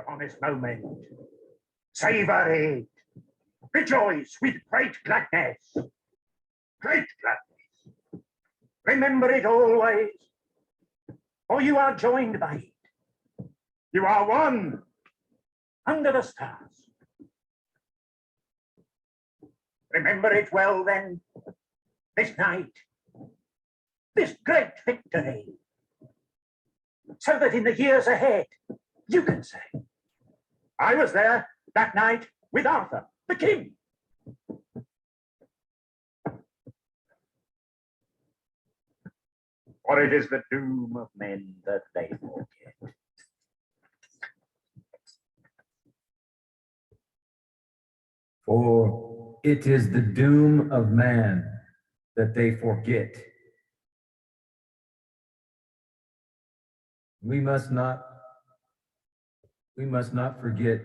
upon this moment. Savor it. Rejoice with great gladness. Great gladness. Remember it always, for you are joined by it. You are one under the stars. Remember it well then, this night, this great victory, so that in the years ahead, you can say, I was there that night with Arthur, the king. For it is the doom of men that they forget. For it is the doom of man that they forget. We must not forget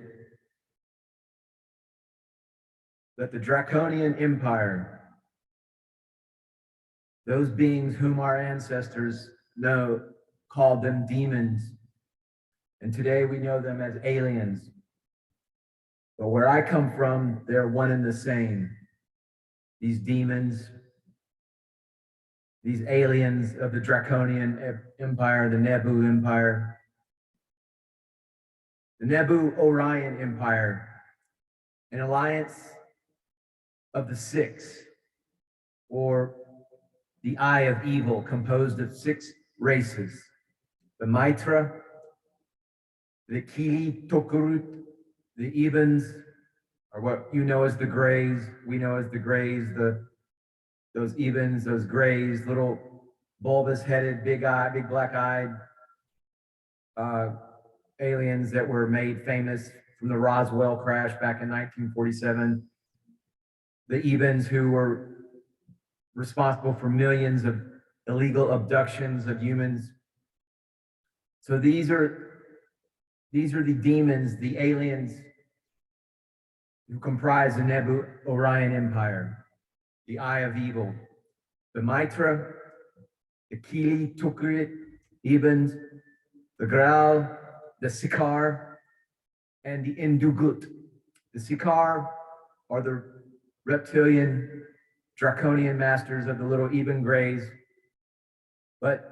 that the Draconian Empire, those beings whom our ancestors called them demons, and today we know them as aliens. But where I come from, they're one and the same. These demons, these aliens of the Draconian Empire, the Nebu Empire, the Nebu Orion Empire, an alliance of the six, or the Eye of Evil, composed of 6 races: the Mytra, the Kiily Tokurit, the Ebans, or what you know as the Greys, we know as the Greys, those Ebans, those Greys, little bulbous-headed, big black-eyed aliens that were made famous from the Roswell crash back in 1947. The Ebans, who were responsible for millions of illegal abductions of humans. So these are the demons, the aliens who comprise the Nebu Orion Empire, the Eye of Evil. The Mytra, the Kiily Tokurit, Ebans, the Grail, the Ciakahrr, and the Indugutk. The Ciakahrr are the reptilian Draconian masters of the little Eban Greys. But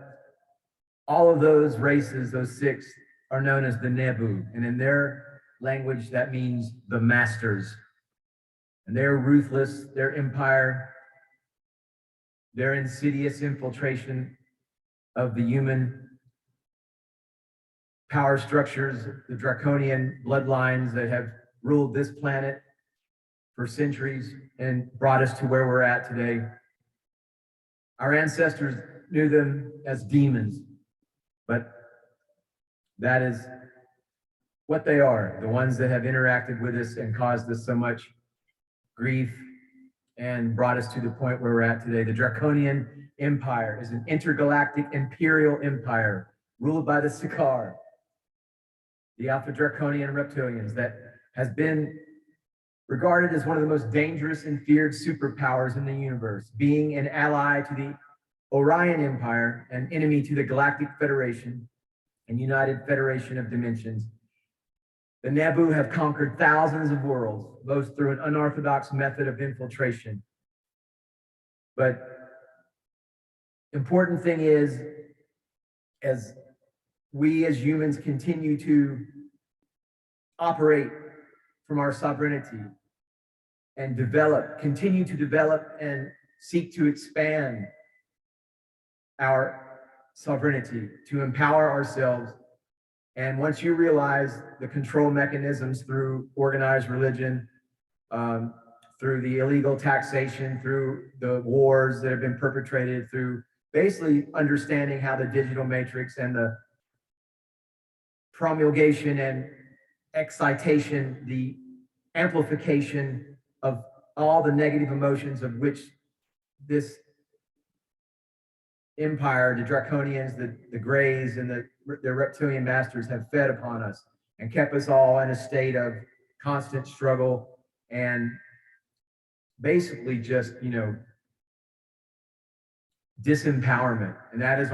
all of those races, those 6, are known as the Nebu, and in their language that means the masters. And they're ruthless, their empire, their insidious infiltration of the human power structures, the Draconian bloodlines that have ruled this planet for centuries and brought us to where we're at today. Our ancestors knew them as demons, but that is what they are, the ones that have interacted with us and caused us so much grief and brought us to the point where we're at today. The Draconian Empire is an intergalactic imperial empire ruled by the Ciakahrr, the Alpha Draconian reptilians, that has been regarded as one of the most dangerous and feared superpowers in the universe, being an ally to the Orion Empire, an enemy to the Galactic Federation and United Federation of Dimensions. The Nebu have conquered thousands of worlds, both through an unorthodox method of infiltration. But important thing is, as we as humans continue to operate from our sovereignty and continue to develop and seek to expand our sovereignty, to empower ourselves. And once you realize the control mechanisms through organized religion, through the illegal taxation, through the wars that have been perpetrated, through basically understanding how the digital matrix and the promulgation and excitation, the amplification of all the negative emotions of which this empire, the Draconians, the Greys, and the reptilian masters have fed upon us and kept us all in a state of constant struggle and basically just, disempowerment. And that is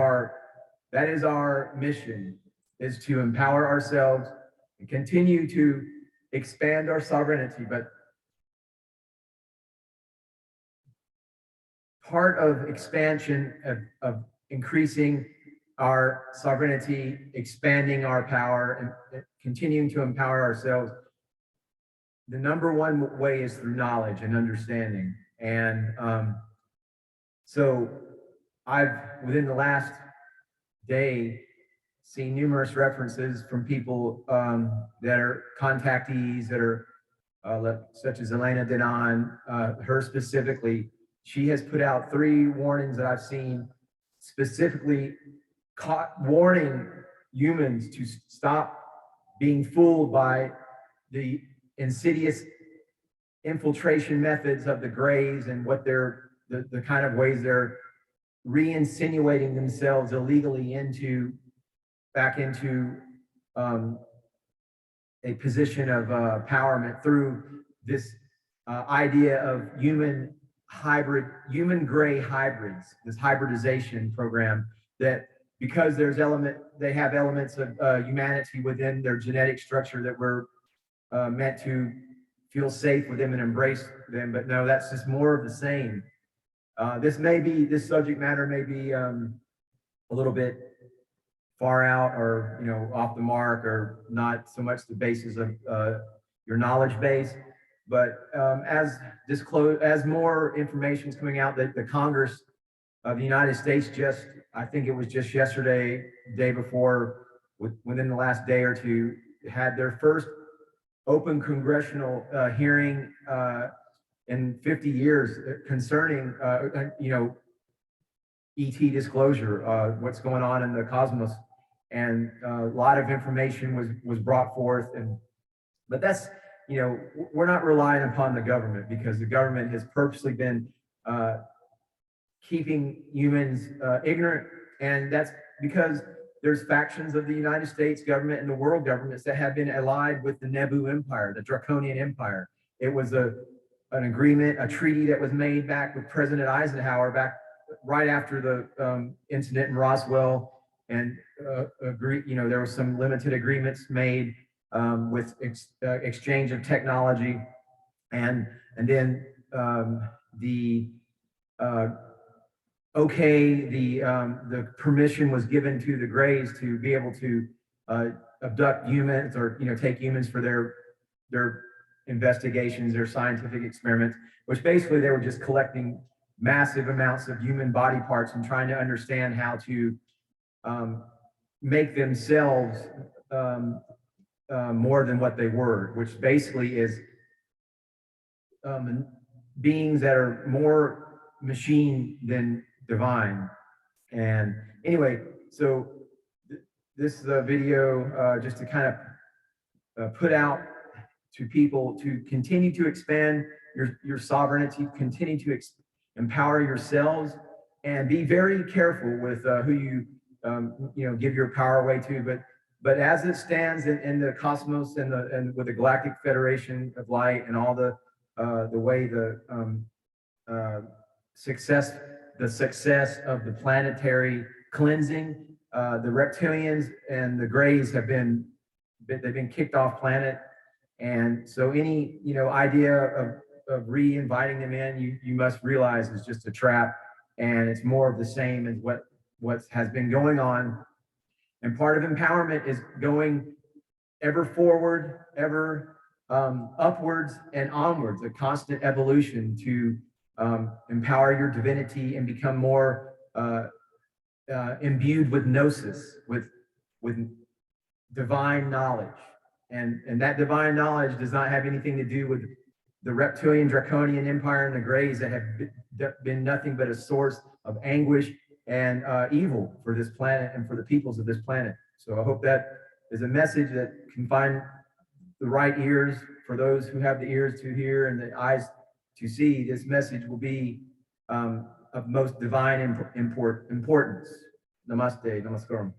our mission, is to empower ourselves and continue to expand our sovereignty. But part of expansion, of increasing our sovereignty, expanding our power, and continuing to empower ourselves, the number one way is through knowledge and understanding. And so I've, within the last day, seen numerous references from people that are contactees that are such as Elena Denon, her specifically. She has put out 3 warnings that I've seen, specifically warning humans to stop being fooled by the insidious infiltration methods of the Greys and what they're, the kind of ways they're re-insinuating themselves illegally back into a position of empowerment through this idea of human gray hybrids, this hybridization program, that because they have elements of humanity within their genetic structure that we're meant to feel safe with them and embrace them. But no, that's just more of the same. This subject matter may be a little bit far out, or off the mark, or not so much the basis of your knowledge base. But as more information is coming out, that the Congress of the United States I think it was just yesterday, day before, within the last day or two, had their first open congressional hearing in 50 years concerning, ET disclosure, what's going on in the cosmos. And a lot of information was brought forth. But that's, we're not relying upon the government, because the government has purposely been keeping humans ignorant. And that's because there's factions of the United States government and the world governments that have been allied with the Nebu Empire, the Draconian Empire. It was an agreement, a treaty that was made back with President Eisenhower back right after the incident in Roswell. And there was some limited agreements made with exchange of technology, and then the permission was given to the Greys to be able to abduct humans, or take humans for their investigations, their scientific experiments, which basically they were just collecting massive amounts of human body parts and trying to understand how to make themselves more than what they were, which basically is beings that are more machine than divine. And anyway, so this is a video just to kind of put out to people to continue to expand your sovereignty, continue to empower yourselves, and be very careful with who you give your power away to. But as it stands in the cosmos and with the Galactic Federation of Light and all the way the success of the planetary cleansing, the reptilians and the Greys they've been kicked off planet. And so any idea of re-inviting them in, you must realize is just a trap, and it's more of the same as what has been going on. And part of empowerment is going ever forward, ever upwards and onwards, a constant evolution to empower your divinity and become more imbued with gnosis, with divine knowledge. And that divine knowledge does not have anything to do with the reptilian Draconian Empire and the Greys that have been nothing but a source of anguish and evil for this planet and for the peoples of this planet. So I hope that is a message that can find the right ears for those who have the ears to hear and the eyes to see. This message will be of most divine importance. Namaste, namaskaram.